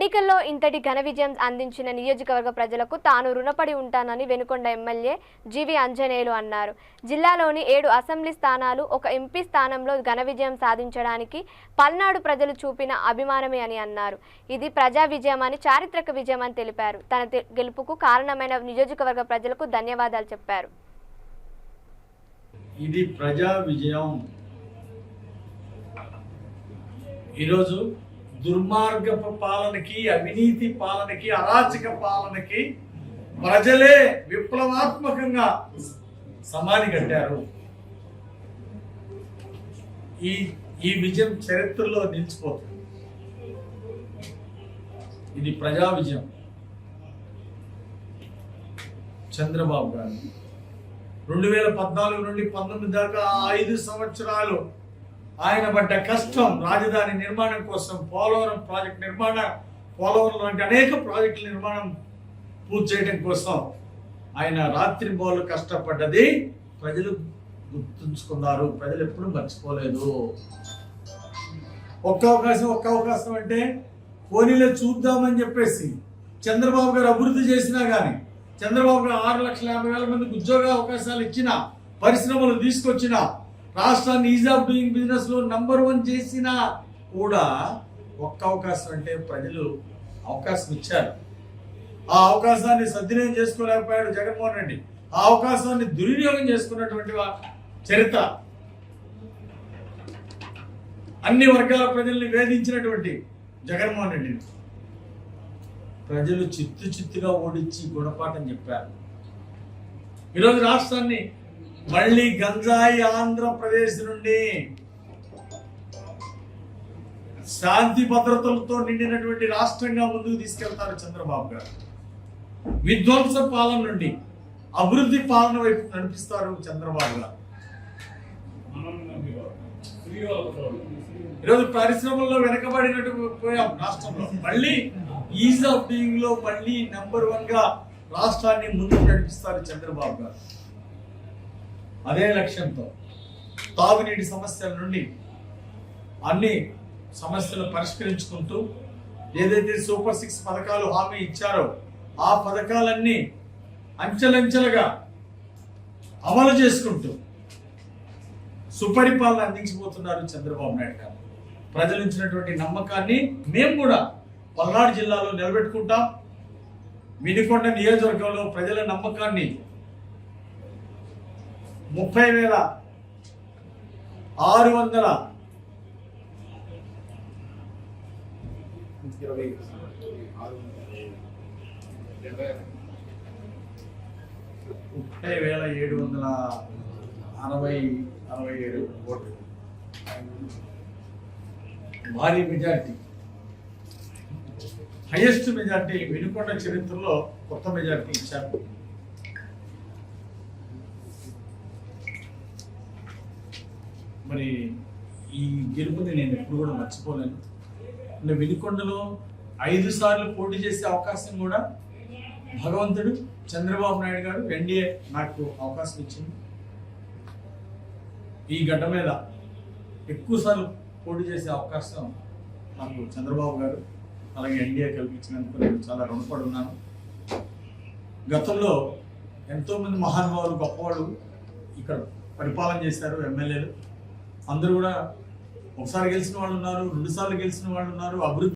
మెడికల్లో ఇంతటి ఘన విజయం అందించిన నియోజకవర్గ ప్రజలకు తాను రుణపడి ఉంటానని వెనుకొండ ఎమ్మెల్యే జీవి ఆంజనేయులు అన్నారు. జిల్లాలోని 7 అసెంబ్లీ స్థానాలు, 1 ఎంపీ స్థానంలో ఘన విజయం సాధించడానికి పల్నాడు ప్రజలు చూపిన అభిమానమే అని అన్నారు. ఇది ప్రజా విజయం అని, చారిత్రక విజయం అని తెలిపారు. తన గెలుపుకు కారణమైన నియోజకవర్గ ప్రజలకు ధన్యవాదాలు చెప్పారు. ఇది ప్రజా విజయం. ఈరోజు దుర్మార్గపు పాలనకి, అవినీతి పాలనకి, అరాచక పాలనకి ప్రజలే విప్లవాత్మకంగా సమాధి కట్టారు. ఈ విజయం చరిత్రలో నిలిచిపోతుంది. ఇది ప్రజా విజయం. చంద్రబాబు గారు 2014 నుండి 19 దాకా 5 సంవత్సరాలు ఆయన పడ్డ కష్టం, రాజధాని నిర్మాణం కోసం, పోలవరం ప్రాజెక్ట్ నిర్మాణం, పోలవరం లాంటి అనేక ప్రాజెక్టుల నిర్మాణం పూర్తి చేయడం కోసం ఆయన రాత్రింబవళ్ళు కష్టపడ్డది ప్రజలు గుర్తుంచుకున్నారు. ప్రజలు ఎప్పుడూ మర్చిపోలేదు. ఒక్క అవకాశం అంటే పోనీలో చూద్దామని చెప్పేసి చంద్రబాబు గారు అభివృద్ధి చేసినా కానీ, చంద్రబాబు గారు 6,50,000 మందికి ఉద్యోగ అవకాశాలు ఇచ్చిన, పరిశ్రమలు తీసుకొచ్చిన, రాష్ట్రాన్ని ఈజ్ ఆఫ్ డూయింగ్ బిజినెస్ లో నంబర్ 1 చేసినా కూడా ఒక్క అవకాశం అంటే ప్రజలు అవకాశం ఇచ్చారు. ఆ అవకాశాన్ని సద్వినియోగం చేసుకోలేకపోయాడు జగన్మోహన్ రెడ్డి. ఆ అవకాశాన్ని దుర్వినియోగం చేసుకున్నటువంటి చరిత్ర, అన్ని వర్గాల ప్రజల్ని వేధించినటువంటి జగన్మోహన్ రెడ్డిని ప్రజలు చిత్తుగా ఓడించి గుణపాఠం చెప్పారు. ఈరోజు రాష్ట్రాన్ని మళ్ళీ గంజాయి ఆంధ్రప్రదేశ్ నుండి శాంతి భద్రతలతో నిండినటువంటి రాష్ట్రంగా ముందుకు తీసుకెళ్తారు చంద్రబాబు గారు. విధ్వంస పాలన నుండి అభివృద్ధి పాలన వైపు నడిపిస్తారు చంద్రబాబు గారు. ఈరోజు పరిశ్రమల్లో వెనకబడినట్టు పోయాం రాష్ట్రంలో. మళ్ళీ ఈజ్ ఆఫ్ డూయింగ్ లో మళ్ళీ నంబర్ 1 గా రాష్ట్రాన్ని ముందుకు నడిపిస్తారు చంద్రబాబు గారు. అదే లక్ష్యంతో తాగునీటి సమస్యల నుండి అన్ని సమస్యలు పరిష్కరించుకుంటూ ఏదైతే సూపర్ 6 పథకాలు హామీ ఇచ్చారో ఆ పథకాలన్నీ అంచెలంచెలుగా అమలు చేసుకుంటూ సుపరిపాలన అందించబోతున్నారు చంద్రబాబు నాయుడు గారు. ప్రజలు ఇచ్చినటువంటి నమ్మకాన్ని మేము కూడా పల్నాడు జిల్లాలో నిలబెట్టుకుంటాం. వినుకొండ నియోజకవర్గంలో ప్రజల నమ్మకాన్ని 30,600 30,767 ఓట్లు, భారీ మెజార్టీ, హైయెస్ట్ మెజార్టీ వినుకొండ చరిత్రలో కొత్త మెజార్టీ ఇచ్చారు. మరి ఈ గెలుపుని నేను ఎప్పుడు కూడా మర్చిపోలేను. వినుకొండలో 5 సార్లు పోటీ చేసే అవకాశం కూడా భగవంతుడు చంద్రబాబు నాయుడు గారు, ఎన్డీఏ నాకు అవకాశం ఇచ్చింది. ఈ గడ్డ మీద ఎక్కువ సార్లు పోటీ చేసే అవకాశం నాకు చంద్రబాబు గారు అలాగే ఎన్డీఏ కల్పించినందుకు నేను చాలా రుణపడి ఉన్నాను. గతంలో ఎంతోమంది మహానుభావులు, గొప్పవాళ్ళు ఇక్కడ పరిపాలన చేశారు. ఎమ్మెల్యేలు అందరూ కూడా ఒకసారి గెలిచిన వాళ్ళు ఉన్నారు, 2 సార్లు గెలిచిన వాళ్ళు ఉన్నారు. అభివృద్ధి